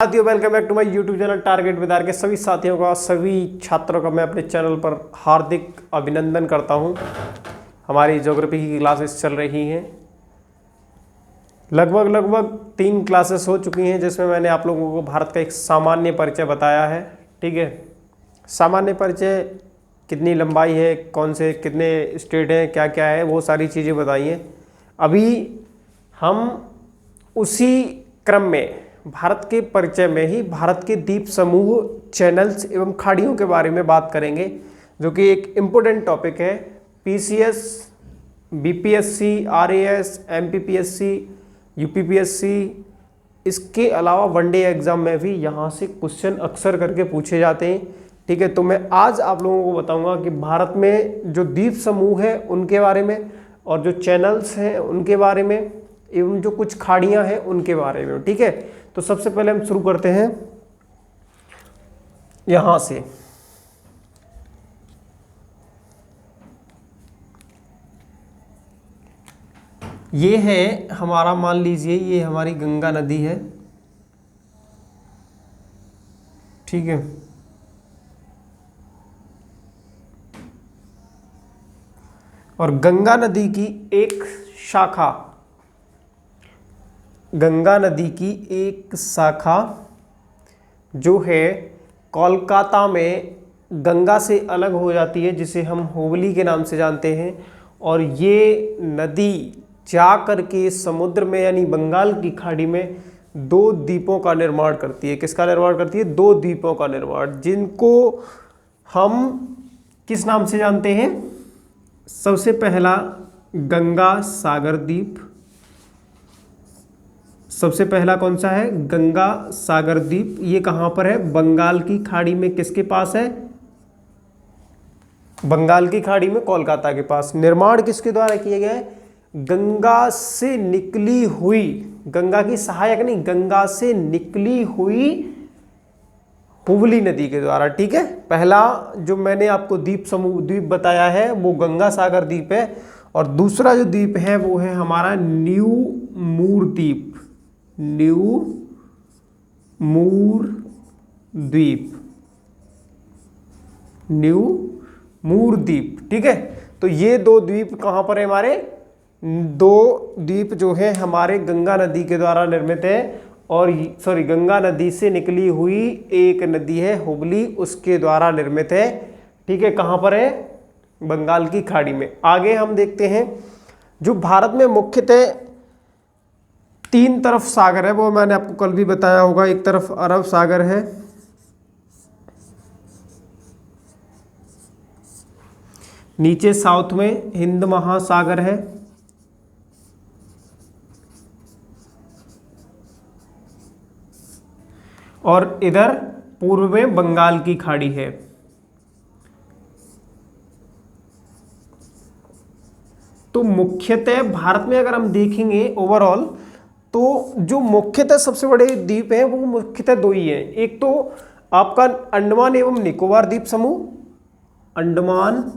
साथियों, welcome back to my YouTube channel target with R K सभी साथियों का, सभी छात्रों का मैं अपने चैनल पर हार्दिक अभिनंदन करता हूं। हमारी ज्योग्राफी की क्लासेस चल रही हैं, लगभग 3 क्लासेस हो चुकी हैं, जिसमें मैंने आप लोगों को भारत का एक सामान्य परिचय बताया है। ठीक है, सामान्य परिचय कितनी लंबाई है, कौन से कितने स्टेट हैं, क्या क्या है, वो सारी चीज़ें बताई हैं। अभी हम उसी क्रम में भारत के परिचय में ही भारत के द्वीप समूह, चैनल्स एवं खाड़ियों के बारे में बात करेंगे, जो कि एक इम्पोर्टेंट टॉपिक है। PCS, BPSC, RAS, MPPSC, UPPSC, इसके अलावा वनडे एग्जाम में भी यहाँ से क्वेश्चन अक्सर करके पूछे जाते हैं। ठीक है, तो मैं आज आप लोगों को बताऊंगा कि भारत में जो द्वीप समूह है उनके बारे में, और जो चैनल्स हैं उनके बारे में, एवं जो कुछ खाड़ियां हैं उनके बारे में। ठीक है, तो सबसे पहले हम शुरू करते हैं यहां से। ये है हमारा, मान लीजिए ये हमारी गंगा नदी है। ठीक है, और गंगा नदी की एक शाखा, गंगा नदी की एक शाखा जो है कोलकाता में गंगा से अलग हो जाती है, जिसे हम हुबली के नाम से जानते हैं। और ये नदी जा करके समुद्र में यानी बंगाल की खाड़ी में 2 द्वीपों का निर्माण करती है। किसका निर्माण करती है? 2 द्वीपों का निर्माण, जिनको हम किस नाम से जानते हैं? सबसे पहला गंगा सागर द्वीप। सबसे पहला कौन सा है? गंगा सागर द्वीप। ये कहां पर है? बंगाल की खाड़ी में। किसके पास है? बंगाल की खाड़ी में, कोलकाता के पास। निर्माण किसके द्वारा किया गया है? गंगा से निकली हुई, गंगा की सहायक नहीं, गंगा से निकली हुई हुबली नदी के द्वारा। ठीक है, पहला जो मैंने आपको द्वीप बताया है वो गंगा सागर द्वीप है, और दूसरा जो द्वीप है वो है हमारा न्यू मूर द्वीप। न्यू मूर द्वीप, न्यू मूर द्वीप। ठीक है, तो ये 2 द्वीप कहां पर है हमारे? 2 द्वीप जो है हमारे गंगा नदी के द्वारा निर्मित है, और गंगा नदी से निकली हुई एक नदी है हुबली, उसके द्वारा निर्मित है। ठीक है, कहां पर है? बंगाल की खाड़ी में। आगे हम देखते हैं, जो भारत में मुख्यतः 3 तरफ सागर है, वो मैंने आपको कल भी बताया होगा। एक तरफ अरब सागर है, नीचे साउथ में हिंद महासागर है, और इधर पूर्व में बंगाल की खाड़ी है। तो मुख्यतः भारत में अगर हम देखेंगे ओवरऑल, तो जो मुख्यतः सबसे बड़े द्वीप हैं वो मुख्यतः 2 ही हैं। एक तो आपका अंडमान एवं निकोबार द्वीप समूह, अंडमान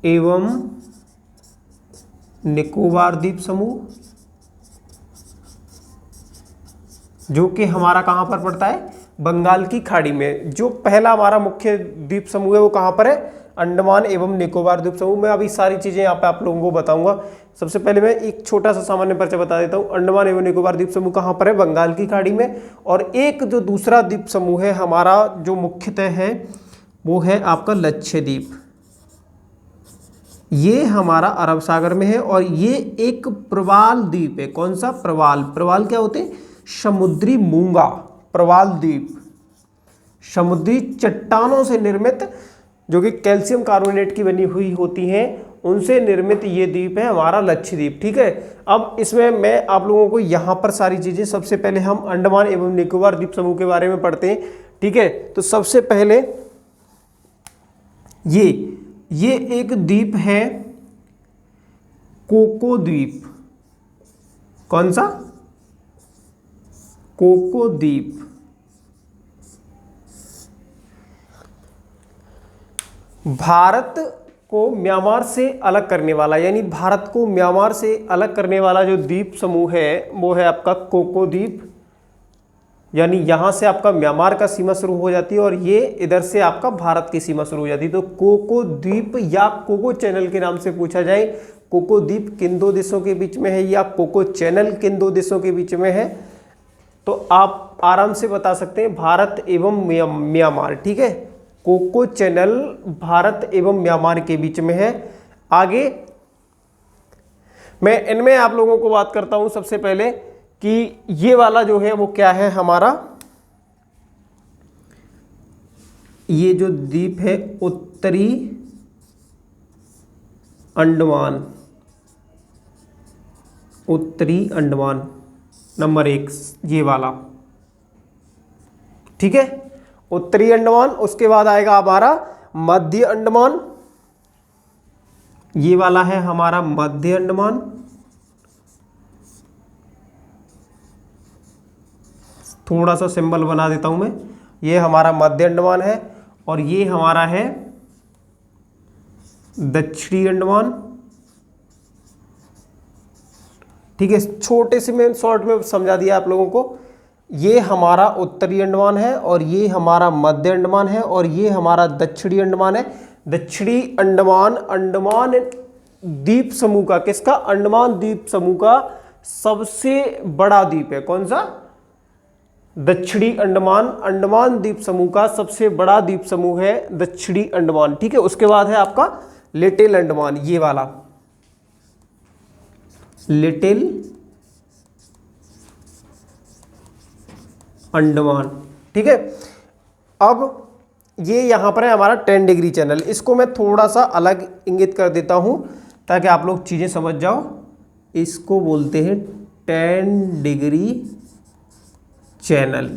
एवं निकोबार द्वीप समूह, जो कि हमारा कहां पर पड़ता है? बंगाल की खाड़ी में। जो पहला हमारा मुख्य द्वीप समूह है वो कहां पर है? अंडमान एवं निकोबार द्वीप समूह। मैं अभी सारी चीजें यहाँ पे आप लोगों को बताऊंगा। सबसे पहले मैं एक छोटा सा सामान्य परिचय बता देता हूँ। अंडमान एवं निकोबार द्वीप समूह कहां पर है? बंगाल की खाड़ी में। और एक जो दूसरा द्वीप समूह है हमारा, जो मुख्यतः है, वो है आपका लक्षद्वीप। ये हमारा अरब सागर में है, और ये एक प्रवाल द्वीप है। कौन सा? प्रवाल। प्रवाल क्या होते हैं? समुद्री मूंगा। प्रवाल द्वीप समुद्री चट्टानों से निर्मित, जो कि कैल्शियम कार्बोनेट की बनी हुई होती हैं, उनसे निर्मित ये द्वीप है हमारा लक्षद्वीप। ठीक है, अब इसमें मैं आप लोगों को यहाँ पर सारी चीजें, सबसे पहले हम अंडमान एवं निकोबार द्वीप समूह के बारे में पढ़ते हैं। ठीक है, तो सबसे पहले ये एक द्वीप है, कोको द्वीप। कौन सा? कोको द्वीप। भारत को म्यांमार से अलग करने वाला, यानी भारत को म्यांमार से अलग करने वाला जो द्वीप समूह है वो है आपका कोको द्वीप। यानी यहाँ से आपका म्यांमार का सीमा शुरू हो जाती है और ये इधर से आपका भारत की सीमा शुरू हो जाती है। तो कोको द्वीप या कोको चैनल के नाम से पूछा जाए, कोको द्वीप किन दो देशों के बीच में है या कोको चैनल किन दो देशों के बीच में है, तो आप आराम से बता सकते हैं भारत एवं म्यांमार। ठीक है, कोको चैनल भारत एवं म्यांमार के बीच में है। आगे मैं इनमें आप लोगों को बात करता हूं सबसे पहले कि ये वाला जो है वो क्या है हमारा, ये जो द्वीप है उत्तरी अंडमान, उत्तरी अंडमान नंबर 1 ये वाला। ठीक है, उत्तरी अंडमान। उसके बाद आएगा हमारा मध्य अंडमान, ये वाला है हमारा मध्य अंडमान। थोड़ा सा सिंबल बना देता हूं मैं, ये हमारा मध्य अंडमान है और ये हमारा है दक्षिणी अंडमान। ठीक है, छोटे से मैं शॉर्ट में समझा दिया आप लोगों को। ये हमारा उत्तरी अंडमान है और ये हमारा मध्य अंडमान है और ये हमारा दक्षिणी अंडमान है। दक्षिणी अंडमान अंडमान द्वीप समूह का, किसका, अंडमान द्वीप समूह का सबसे बड़ा द्वीप है। कौन सा, दक्षिणी अंडमान, अंडमान द्वीप समूह का सबसे बड़ा द्वीप समूह है दक्षिणी अंडमान। ठीक है, उसके बाद है आपका लिटिल अंडमान, ये वाला लिटिल अंडमान। ठीक है, अब ये यहां पर है हमारा 10 डिग्री चैनल। इसको मैं थोड़ा सा अलग इंगित कर देता हूं ताकि आप लोग चीजें समझ जाओ। इसको बोलते हैं 10 डिग्री चैनल।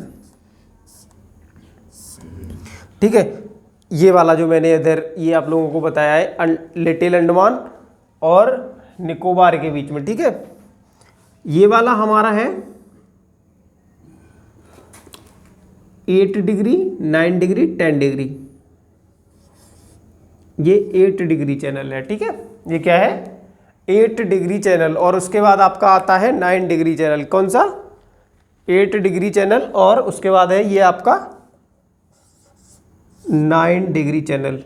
ठीक है, ये वाला जो मैंने इधर ये आप लोगों को बताया है लिटिल अंडमान और निकोबार के बीच में। ठीक है, ये वाला हमारा है 8 डिग्री, 9 डिग्री, 10 डिग्री, ये 8 डिग्री चैनल है। ठीक है, ये क्या है, 8 डिग्री चैनल। और उसके बाद आपका आता है 9 डिग्री चैनल। कौन सा, 8 डिग्री चैनल और उसके बाद है ये आपका 9 डिग्री चैनल।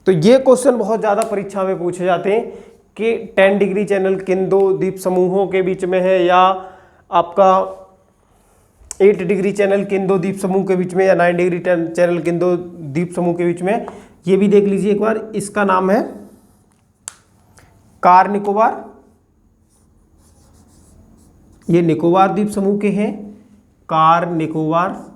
तो ये क्वेश्चन बहुत ज़्यादा परीक्षा में पूछे जाते हैं कि 10 डिग्री चैनल किन दो द्वीप समूहों के बीच में है, या आपका 8 डिग्री चैनल किन दो द्वीप समूह के बीच में, या 9 डिग्री चैनल किन दो द्वीप समूह के बीच में। ये भी देख लीजिए एक बार। इसका नाम है कार निकोबार, ये निकोबार द्वीप समूह के हैं, कार निकोबार।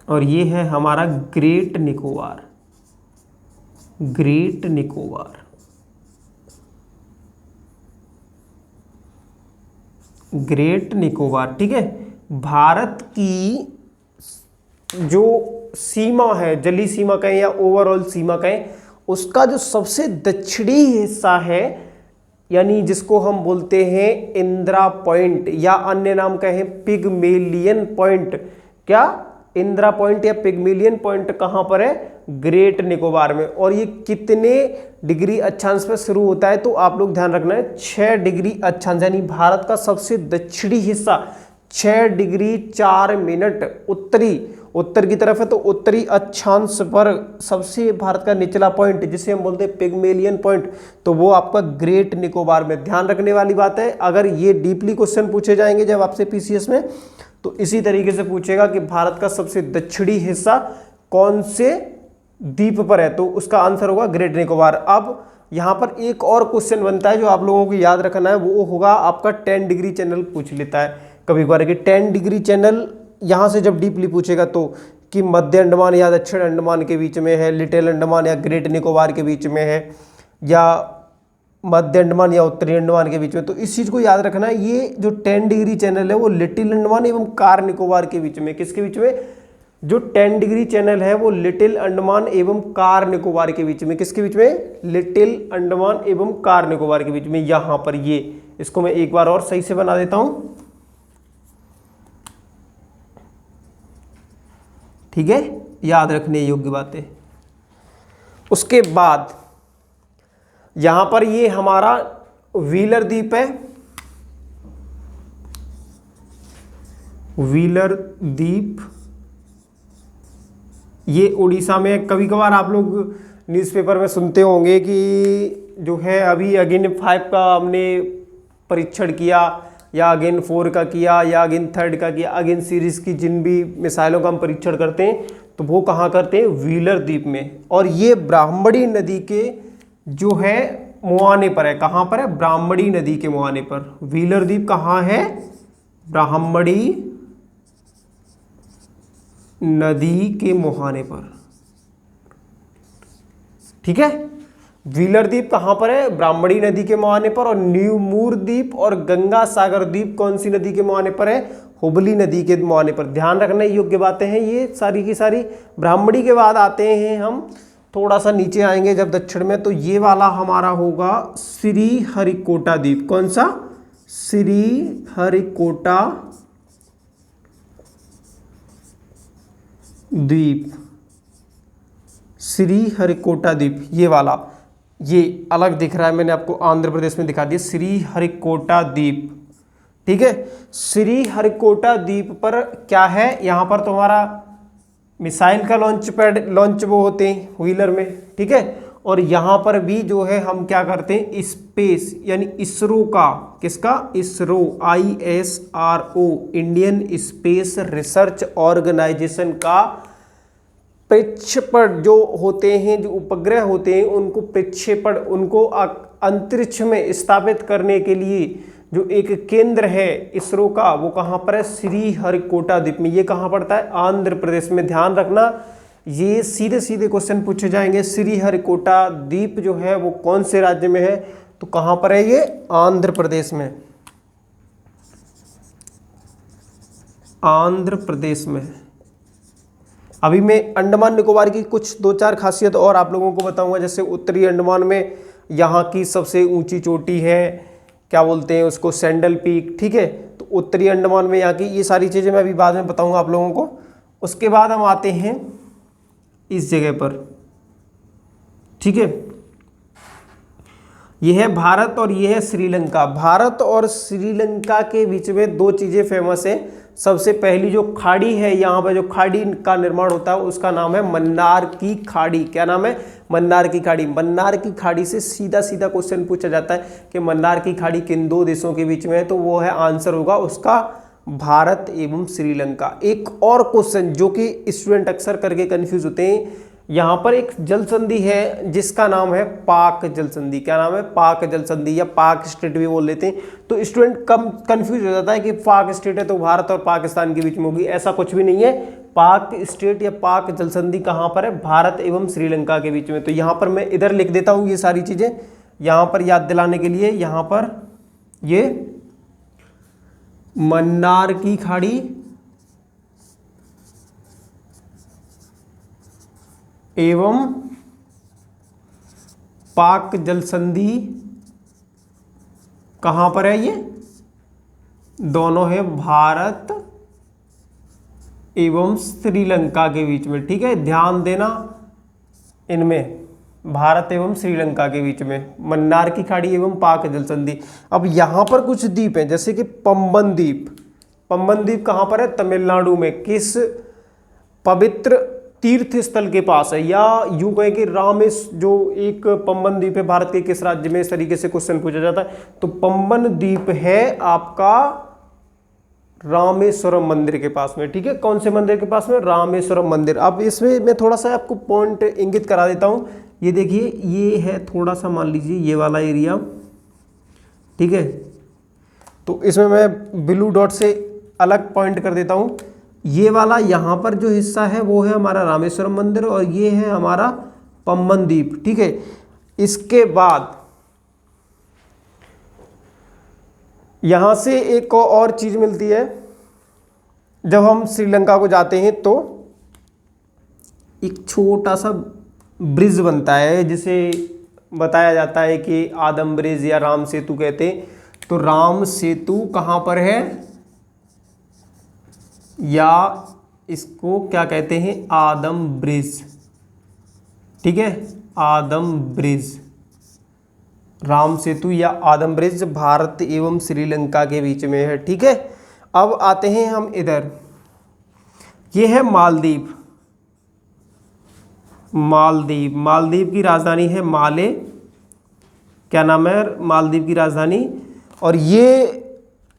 और ये है हमारा great Nicobar, great Nicobar. Great Nicobar. ठीक है, भारत की जो सीमा है, जलीय सीमा कहें या ओवरऑल सीमा कहें, उसका जो सबसे दक्षिणी हिस्सा है, यानी जिसको हम बोलते हैं इंदिरा पॉइंट या अन्य नाम कहें पिगमेलियन पॉइंट। क्या, इंदिरा पॉइंट या पिगमेलियन पॉइंट कहां पर है, ग्रेट निकोबार में। और ये कितने डिग्री अक्षांश पे शुरू होता है, तो आप लोग ध्यान रखना है 6 डिग्री अक्षांश, यानी भारत का सबसे दक्षिणी हिस्सा 6 डिग्री 4 मिनट उत्तर की तरफ है। तो उत्तरी अक्षांश पर सबसे भारत का निचला पॉइंट जिसे हम बोलते हैं पिगमेलियन पॉइंट, तो वो आपका ग्रेट निकोबार में। ध्यान रखने वाली बात है, अगर ये डीपली क्वेश्चन पूछे जाएंगे जब आपसे पीसीएस में, तो इसी तरीके से पूछेगा कि भारत का सबसे दक्षिणी हिस्सा कौन से द्वीप पर है, तो उसका आंसर होगा ग्रेट निकोबार। अब यहां पर एक और क्वेश्चन बनता है जो आप लोगों को याद रखना है, वो होगा आपका 10 डिग्री चैनल पूछ लेता है कभी कभार कि 10 डिग्री चैनल यहां से जब डीपली पूछेगा तो कि मध्य अंडमान या दक्षिण अंडमान के बीच में है, लिटिल अंडमान या ग्रेट निकोबार के बीच में है, या मध्य अंडमान या उत्तरी अंडमान के बीच में। तो इस चीज़ को याद रखना है, ये जो 10 डिग्री चैनल है वो लिटिल अंडमान एवं कार निकोबार के बीच में। किसके बीच में, जो 10 डिग्री चैनल है वो लिटिल अंडमान एवं कार निकोबार के बीच में। किसके बीच में, लिटिल अंडमान एवं कार निकोबार के बीच में। यहां पर ये, इसको मैं एक बार और सही से बना देता हूं। ठीक है, याद रखने योग्य बातें। उसके बाद यहां पर ये हमारा व्हीलर द्वीप है, व्हीलर द्वीप, ये उड़ीसा में। कभी कभार आप लोग न्यूज़पेपर में सुनते होंगे कि जो है अभी अगेन 5 का हमने परीक्षण किया, या अगेन 4 का किया, या अगेन 3 का किया, अगेन सीरीज की जिन भी मिसाइलों का हम परीक्षण करते हैं तो वो कहाँ करते हैं, व्हीलर द्वीप में। और ये ब्राह्मणी नदी के जो है मुहाने पर है। कहाँ पर है, ब्राह्मणी नदी के मुहाने पर। व्हीलर द्वीप कहाँ है, ब्राह्मणी नदी के मुहाने पर, ठीक है। व्हीलर द्वीप कहां पर है, ब्राह्मणी नदी के मुहाने पर। और न्यूमूर द्वीप और गंगा सागर द्वीप कौन सी नदी के मुहाने पर है, हुबली नदी के मुहाने पर। ध्यान रखने योग्य बातें हैं ये सारी की सारी। ब्राह्मणी के बाद आते हैं हम थोड़ा सा नीचे आएंगे जब दक्षिण में, तो ये वाला हमारा होगा श्रीहरिकोटा द्वीप। कौन सा, श्रीहरिकोटा द्वीप, श्रीहरिकोटा द्वीप, ये वाला, ये अलग दिख रहा है, मैंने आपको आंध्र प्रदेश में दिखा दिया, श्रीहरिकोटा द्वीप, ठीक है। श्रीहरिकोटा द्वीप पर क्या है, यहां पर तुम्हारा मिसाइल का लॉन्च पैड, लॉन्च वो होते हैं व्हीलर में, ठीक है। और यहां पर भी जो है हम क्या करते हैं, स्पेस यानी इसरो का, किसका, ISRO, ISRO, Indian space research organisation का प्रक्षेपण जो होते हैं, जो उपग्रह होते हैं, उनको प्रक्षेपण, उनको अंतरिक्ष में स्थापित करने के लिए जो एक केंद्र है इसरो का, वो कहाँ पर है, श्रीहरिकोटा द्वीप में। ये कहाँ पड़ता है, आंध्र प्रदेश में। ध्यान रखना, ये सीधे सीधे क्वेश्चन पूछे जाएंगे। श्रीहरिकोटा द्वीप जो है वो कौन से राज्य में है, तो कहाँ पर है ये, आंध्र प्रदेश में, आंध्र प्रदेश में। अभी मैं अंडमान निकोबार की कुछ 2-4 खासियत और आप लोगों को बताऊंगा। जैसे उत्तरी अंडमान में यहाँ की सबसे ऊंची चोटी है, क्या बोलते हैं उसको, सैंडल पीक, ठीक है। तो उत्तरी अंडमान में यहाँ की ये सारी चीज़ें मैं अभी बाद में बताऊंगा आप लोगों को। उसके बाद हम आते हैं इस जगह पर, ठीक है। यह है भारत और यह है श्रीलंका। भारत और श्रीलंका के बीच में 2 चीज़ें फेमस है। सबसे पहली जो खाड़ी है, यहाँ पर जो खाड़ी का निर्माण होता है उसका नाम है मन्नार की खाड़ी। क्या नाम है, मन्नार की खाड़ी। मन्नार की खाड़ी से सीधा सीधा क्वेश्चन पूछा जाता है कि मन्नार की खाड़ी किन 2 देशों के बीच में है, तो वो है, आंसर होगा उसका भारत एवं श्रीलंका। एक और क्वेश्चन जो कि स्टूडेंट अक्सर करके कंफ्यूज होते हैं, यहाँ पर एक जल संधि है जिसका नाम है पाक जल संधि। क्या नाम है, पाक जल संधि, या पाक स्टेट भी बोल लेते हैं। तो स्टूडेंट कम कंफ्यूज हो जाता है कि पाक स्टेट है तो भारत और पाकिस्तान के बीच में होगी, ऐसा कुछ भी नहीं है। पाक स्टेट या पाक जल संधि कहाँ पर है, भारत एवं श्रीलंका के बीच में। तो यहाँ पर मैं इधर लिख देता हूँ ये सारी चीज़ें, यहाँ पर याद दिलाने के लिए। यहाँ पर ये मन्नार की खाड़ी एवं पाक जल संधि कहां पर है, ये दोनों है भारत एवं श्रीलंका के बीच में, ठीक है। ध्यान देना, इनमें भारत एवं श्रीलंका के बीच में मन्नार की खाड़ी एवं पाक जल संधि। अब यहां पर कुछ द्वीप हैं, जैसे कि पंबन द्वीप। पंबन द्वीप कहां पर है, तमिलनाडु में। किस पवित्र तीर्थ स्थल के पास है, या यूं कहें कि रामेश, जो एक पंबन द्वीप है भारत के किस राज्य में, इस तरीके से क्वेश्चन पूछा जाता है। तो पंबन द्वीप है आपका रामेश्वरम मंदिर के पास में, ठीक है। कौन से मंदिर के पास में, रामेश्वरम मंदिर। अब इसमें मैं थोड़ा सा आपको पॉइंट इंगित करा देता हूं। ये देखिए, ये है थोड़ा सा, मान लीजिए ये वाला एरिया, ठीक है। तो इसमें मैं ब्लू डॉट से अलग पॉइंट कर देता हूं। ये वाला यहाँ पर जो हिस्सा है वो है हमारा रामेश्वरम मंदिर, और ये है हमारा पंबन द्वीप, ठीक है। इसके बाद यहाँ से एक और चीज़ मिलती है, जब हम श्रीलंका को जाते हैं तो एक छोटा सा ब्रिज बनता है, जिसे बताया जाता है कि आदम ब्रिज या राम सेतु कहते हैं। तो राम सेतु कहाँ पर है, या इसको क्या कहते हैं, आदम ब्रिज। ठीक है, आदम ब्रिज, राम सेतु या आदम ब्रिज भारत एवं श्रीलंका के बीच में है। ठीक है, अब आते हैं हम इधर, ये है मालदीव। मालदीव, मालदीव की राजधानी है माले। क्या नाम है मालदीव की राजधानी? और ये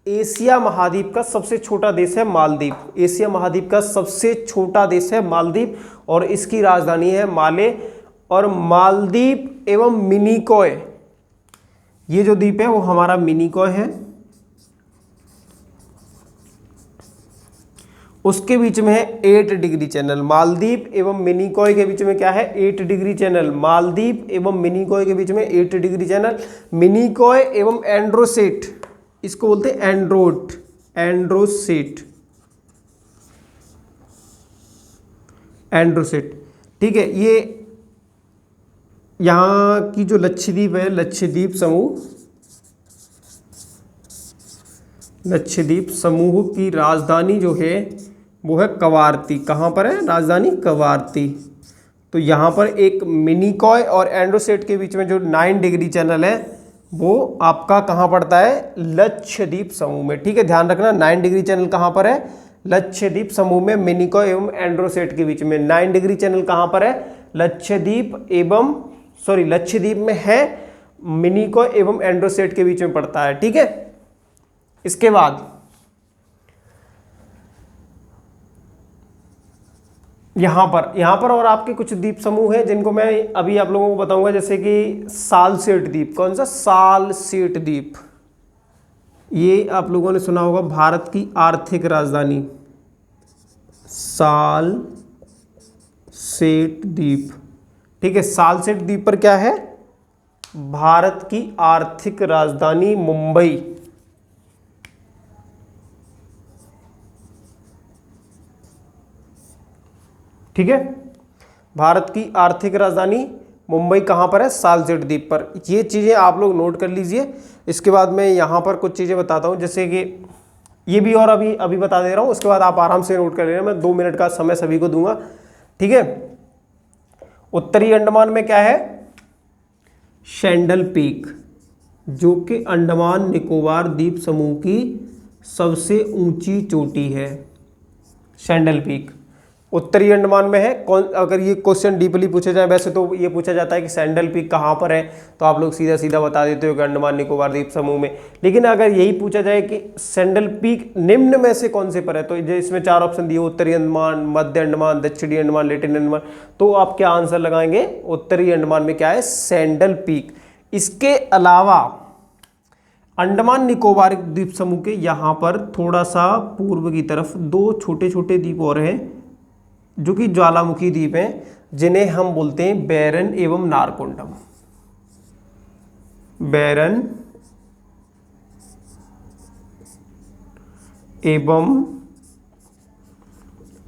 एशिया महाद्वीप का सबसे छोटा देश है मालदीव। एशिया महाद्वीप का सबसे छोटा देश है मालदीव और इसकी राजधानी है माले। और मालदीव एवं मिनिकॉय, ये जो द्वीप है वो हमारा मिनिकॉय है, उसके बीच में है 8 डिग्री चैनल। मालदीव एवं मिनिकॉय के बीच में क्या है, 8 डिग्री चैनल। मालदीव एवं मिनिकॉय के बीच में 8 डिग्री चैनल। मिनिकॉय एवं एंड्रोसेट, इसको बोलते हैं एंड्रोट, एंड्रोसेट, एंड्रोसेट। ठीक है, ये यहाँ की जो लक्षद्वीप है, लक्षद्वीप समूह, लक्षद्वीप समूह की राजधानी जो है वो है कवारती। कहाँ पर है राजधानी? कवारती। तो यहाँ पर एक मिनिकॉय और एंड्रोसेट के बीच में जो 9 डिग्री चैनल है वो आपका कहाँ पड़ता है? लक्षद्वीप समूह में। ठीक है, ध्यान रखना 9 डिग्री चैनल कहाँ पर है? लक्षद्वीप समूह में, मिनिकॉय एवं एंड्रोसेट के बीच में। 9 डिग्री चैनल कहाँ पर है? लक्षद्वीप एवं लक्षद्वीप में है, मिनिकॉय एवं एंड्रोसेट के बीच में पड़ता है। ठीक है, इसके बाद यहाँ पर और आपके कुछ द्वीप समूह हैं जिनको मैं अभी आप लोगों को बताऊंगा, जैसे कि सालसेट द्वीप। कौन सा? सालसेट द्वीप। ये आप लोगों ने सुना होगा, भारत की आर्थिक राजधानी सालसेट द्वीप। ठीक है, सालसेट द्वीप पर क्या है? भारत की आर्थिक राजधानी मुंबई। ठीक है, भारत की आर्थिक राजधानी मुंबई कहाँ पर है? सालसेट द्वीप पर। ये चीज़ें आप लोग नोट कर लीजिए। इसके बाद मैं यहाँ पर कुछ चीज़ें बताता हूँ, जैसे कि ये भी और अभी बता दे रहा हूँ, उसके बाद आप आराम से नोट कर लेना। मैं 2 मिनट का समय सभी को दूंगा। ठीक है, उत्तरी अंडमान में क्या है? सैंडल पीक, जो कि अंडमान निकोबार द्वीप समूह की सबसे ऊंची चोटी है। सैंडल पीक उत्तरी अंडमान में है। कौन, अगर ये क्वेश्चन डीपली पूछे जाए, वैसे तो ये पूछा जाता है कि सैंडल पीक कहाँ पर है, तो आप लोग सीधा सीधा बता देते हो कि अंडमान निकोबार द्वीप समूह में। लेकिन अगर यही पूछा जाए कि सैंडल पीक निम्न में से कौन से पर है, तो इसमें 4 ऑप्शन दिए, उत्तरी अंडमान, मध्य अंडमान, दक्षिणी अंडमान, लेटिन अंडमान। तो आप क्या आंसर लगाएंगे? उत्तरी अंडमान में क्या है? Sandal peak. इसके अलावा अंडमान निकोबार द्वीप समूह के यहाँ पर थोड़ा सा पूर्व की तरफ 2 छोटे छोटे द्वीप और हैं जो कि ज्वालामुखी द्वीप हैं, जिन्हें हम बोलते हैं बैरन एवं नारकोंडम। बैरन एवं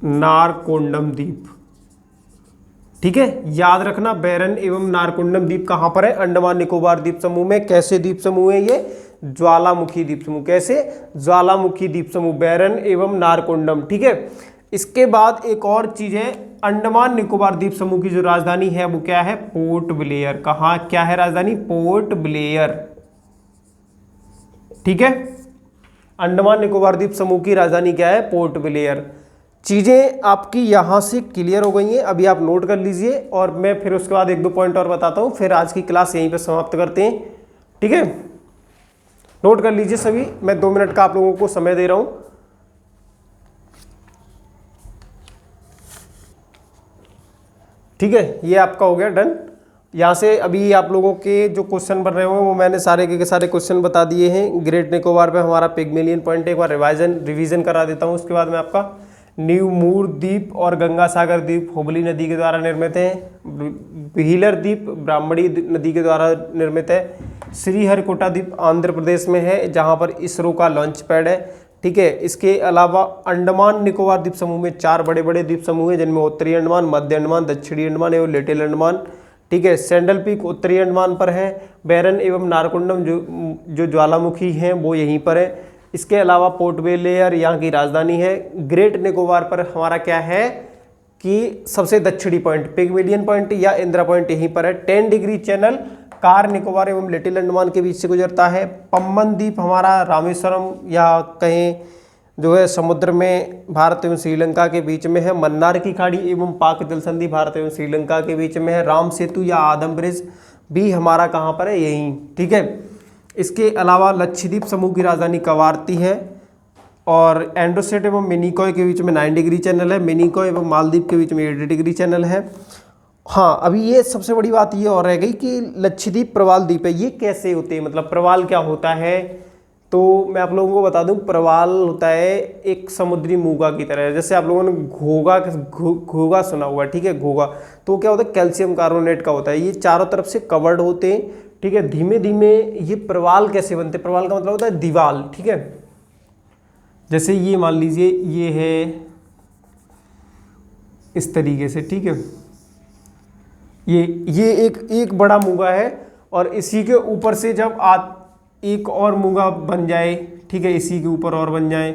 नारकोंडम द्वीप। ठीक है, याद रखना, बैरन एवं नारकोंडम द्वीप कहां पर है? अंडमान निकोबार द्वीप समूह में। कैसे द्वीप समूह है ये? ज्वालामुखी द्वीप समूह। कैसे? ज्वालामुखी द्वीप समूह, बैरन एवं नारकोंडम। ठीक है, इसके बाद एक और चीज है, अंडमान निकोबार द्वीप समूह की जो राजधानी है वो क्या है? Port Blair. कहाँ क्या है राजधानी? Port Blair. ठीक है, अंडमान निकोबार द्वीप समूह की राजधानी क्या है? Port Blair. चीजें आपकी यहां से क्लियर हो गई हैं, अभी आप नोट कर लीजिए और मैं फिर उसके बाद 1-2 पॉइंट और बताता हूं, फिर आज की क्लास यहीं पे समाप्त करते हैं। ठीक है, नोट कर लीजिए सभी, मैं 2 मिनट का आप लोगों को समय दे रहा हूं। ठीक है, ये आपका हो गया डन। यहाँ से अभी आप लोगों के जो क्वेश्चन बन रहे होंगे वो मैंने सारे के सारे क्वेश्चन बता दिए हैं। ग्रेट निकोबार पे हमारा पिग्मेलियन पॉइंट एक बार रिवीजन करा देता हूँ। उसके बाद में आपका न्यू मूर द्वीप और गंगा सागर द्वीप हुबली नदी के द्वारा निर्मित हैं। व्हीलर द्वीप ब्राह्मणी नदी के द्वारा निर्मित है। श्रीहरिकोटा द्वीप आंध्र प्रदेश में है, जहाँ पर इसरो का लॉन्च पैड है। ठीक है, इसके अलावा अंडमान निकोबार द्वीप समूह में 4 बड़े बड़े द्वीप समूह हैं, जिनमें उत्तरी अंडमान, मध्य अंडमान, दक्षिणी अंडमान एवं लिटिल अंडमान। ठीक है, सैंडल पीक उत्तरी अंडमान पर है। बैरन एवं नारकोंडम जो ज्वालामुखी हैं वो यहीं पर है। इसके अलावा पोर्ट ब्लेयर यहाँ की राजधानी है। ग्रेट निकोबार पर हमारा क्या है कि सबसे दक्षिणी पॉइंट पिगमिलियन पॉइंट या इंदिरा पॉइंट यहीं पर है। 10 डिग्री चैनल कार निकोबार एवं लिटिल अंडमान के बीच से गुजरता है। पम्बन द्वीप हमारा रामेश्वरम या कहीं जो है समुद्र में भारत एवं श्रीलंका के बीच में है। मन्नार की खाड़ी एवं पाक जल संधि भारत एवं श्रीलंका के बीच में है। राम सेतु या आदम ब्रिज भी हमारा कहाँ पर है, यहीं, ठीक है। इसके अलावा लक्षद्वीप समूह की राजधानी कवारती है और एंड्रोसेट एवं मिनिकॉय के बीच में 9 डिग्री चैनल है। मिनिकॉय एवं मालदीव के बीच में 8 डिग्री चैनल है। हाँ, अभी ये सबसे बड़ी बात ये और रह गई कि लक्षद्वीप प्रवाल द्वीप है, ये कैसे होते हैं, मतलब प्रवाल क्या होता है, तो मैं आप लोगों को बता दूं प्रवाल होता है एक समुद्री मूंगा की तरह। जैसे आप लोगों ने घोगा सुना हुआ है, ठीक है, घोगा, तो क्या होता है कैल्शियम कार्बोनेट का होता है। ये चारों तरफ से कवर्ड होते हैं, ठीक है। धीमे धीमे ये प्रवाल कैसे बनते हैं, प्रवाल का मतलब होता है दीवाल, ठीक है। जैसे ये मान लीजिए ये है इस तरीके से, ठीक है, ये एक बड़ा मूंगा है और इसी के ऊपर से जब एक और मूंगा बन जाए, ठीक है, इसी के ऊपर और बन जाए,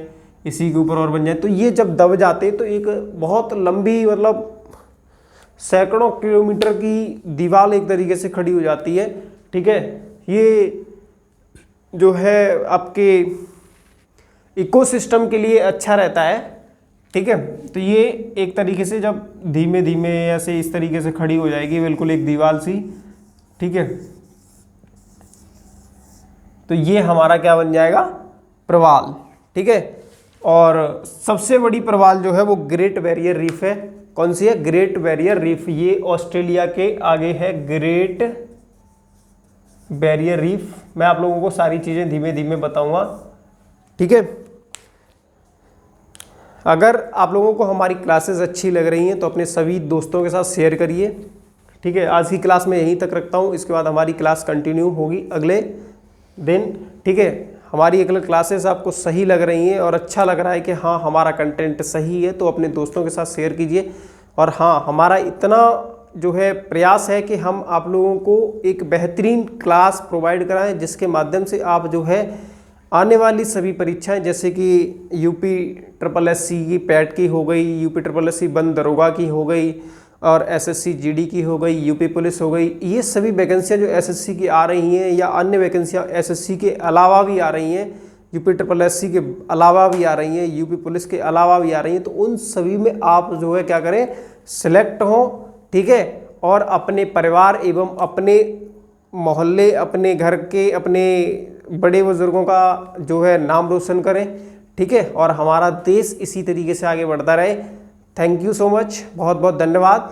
इसी के ऊपर और बन जाए, तो ये जब दब जाते तो एक बहुत लंबी, मतलब सैकड़ों किलोमीटर की दीवार एक तरीके से खड़ी हो जाती है, ठीक है। ये जो है आपके इकोसिस्टम के लिए अच्छा रहता है, ठीक है। तो ये एक तरीके से जब धीमे धीमे ऐसे इस तरीके से खड़ी हो जाएगी, बिल्कुल एक दीवार सी, ठीक है, तो ये हमारा क्या बन जाएगा, प्रवाल, ठीक है। और सबसे बड़ी प्रवाल जो है वो ग्रेट बैरियर रीफ है। कौन सी है, ग्रेट बैरियर रीफ। ये ऑस्ट्रेलिया के आगे है ग्रेट बैरियर रीफ। मैं आप लोगों को सारी चीज़ें धीमे धीमे बताऊंगा, ठीक है। अगर आप लोगों को हमारी क्लासेस अच्छी लग रही हैं तो अपने सभी दोस्तों के साथ शेयर करिए, ठीक है। आज की क्लास मैं यहीं तक रखता हूँ, इसके बाद हमारी क्लास कंटिन्यू होगी अगले दिन, ठीक है। हमारी अगले क्लासेस आपको सही लग रही हैं और अच्छा लग रहा है कि हाँ हमारा कंटेंट सही है, तो अपने दोस्तों के साथ शेयर कीजिए। और हाँ, हमारा इतना जो है प्रयास है कि हम आप लोगों को एक बेहतरीन क्लास प्रोवाइड कराएं, जिसके माध्यम से आप जो है आने वाली सभी परीक्षाएं, जैसे कि यूपी SSC की पैट की हो गई, यूपी SSC वन दरोगा की हो गई और SSC GD की हो गई, यूपी पुलिस हो गई, ये सभी वैकेंसियां जो SSC की आ रही हैं या अन्य वैकेंसियां SSC के अलावा भी आ रही हैं, यूपी SSC के अलावा भी आ रही हैं, यूपी पुलिस के अलावा भी आ रही हैं, तो उन सभी में आप जो है क्या करें, सिलेक्ट हों, ठीक है। और अपने परिवार एवं अपने मोहल्ले, अपने घर के, अपने बड़े बुजुर्गों का जो है नाम रोशन करें, ठीक है। और हमारा देश इसी तरीके से आगे बढ़ता रहे। थैंक यू सो मच, बहुत बहुत धन्यवाद।